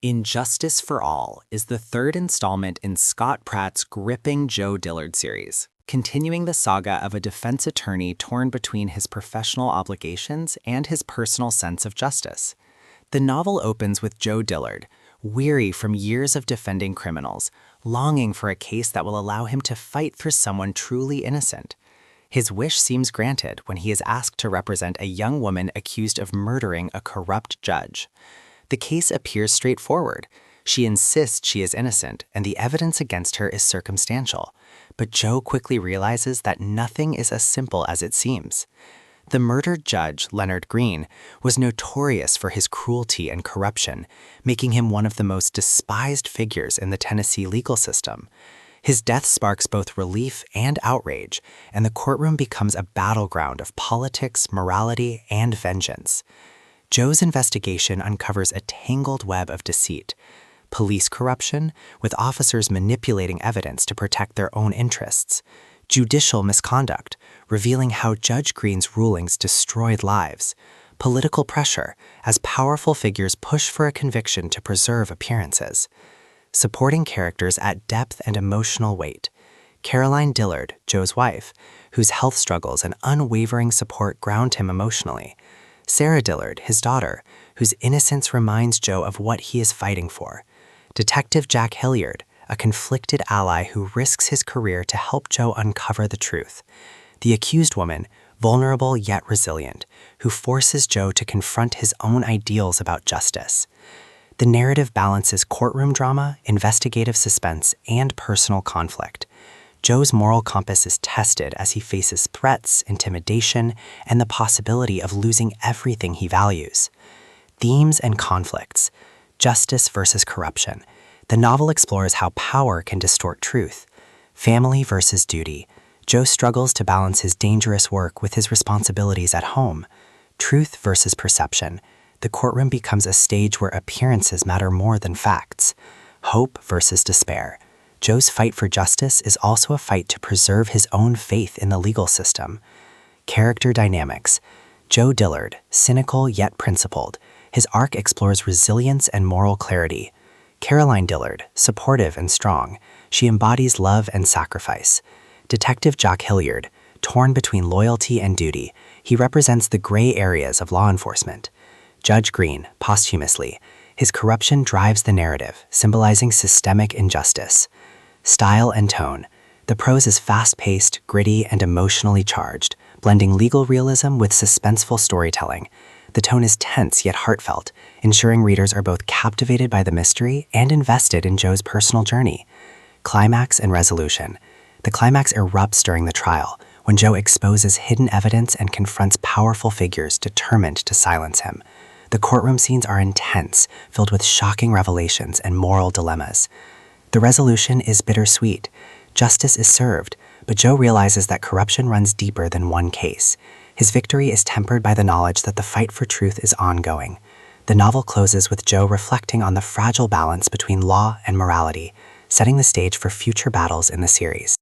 Injustice for All is the third installment in Scott Pratt's gripping Joe Dillard series, continuing the saga of a defense attorney torn between his professional obligations and his personal sense of justice. The novel opens with Joe Dillard, weary from years of defending criminals, longing for a case that will allow him to fight for someone truly innocent. His wish seems granted when he is asked to represent a young woman accused of murdering a corrupt judge. The case appears straightforward. She insists she is innocent, and the evidence against her is circumstantial. But Joe quickly realizes that nothing is as simple as it seems. The murdered judge, Leonard Green, was notorious for his cruelty and corruption, making him one of the most despised figures in the Tennessee legal system. His death sparks both relief and outrage, and the courtroom becomes a battleground of politics, morality, and vengeance. Joe's investigation uncovers a tangled web of deceit: police corruption, with officers manipulating evidence to protect their own interests; judicial misconduct, revealing how Judge Green's rulings destroyed lives; political pressure, as powerful figures push for a conviction to preserve appearances; supporting characters add depth and emotional weight. Caroline Dillard, Joe's wife, whose health struggles and unwavering support ground him emotionally; Sarah Dillard, his daughter, whose innocence reminds Joe of what he is fighting for; Detective Jack Hilliard, a conflicted ally who risks his career to help Joe uncover the truth; the accused woman, vulnerable yet resilient, who forces Joe to confront his own ideals about justice. The narrative balances courtroom drama, investigative suspense, and personal conflict. Joe's moral compass is tested as he faces threats, intimidation, and the possibility of losing everything he values. Themes and conflicts. Justice versus corruption. The novel explores how power can distort truth. Family versus duty. Joe struggles to balance his dangerous work with his responsibilities at home. Truth versus perception. The courtroom becomes a stage where appearances matter more than facts. Hope versus despair. Joe's fight for justice is also a fight to preserve his own faith in the legal system. Character dynamics. Joe Dillard, cynical yet principled. His arc explores resilience and moral clarity. Caroline Dillard, supportive and strong. She embodies love and sacrifice. Detective Jack Hilliard, torn between loyalty and duty. He represents the gray areas of law enforcement. Judge Green, posthumously. His corruption drives the narrative, symbolizing systemic injustice. Style and tone. The prose is fast-paced, gritty, and emotionally charged, blending legal realism with suspenseful storytelling. The tone is tense yet heartfelt, ensuring readers are both captivated by the mystery and invested in Joe's personal journey. Climax and resolution. The climax erupts during the trial, when Joe exposes hidden evidence and confronts powerful figures determined to silence him. The courtroom scenes are intense, filled with shocking revelations and moral dilemmas. The resolution is bittersweet. Justice is served, but Joe realizes that corruption runs deeper than one case. His victory is tempered by the knowledge that the fight for truth is ongoing. The novel closes with Joe reflecting on the fragile balance between law and morality, setting the stage for future battles in the series.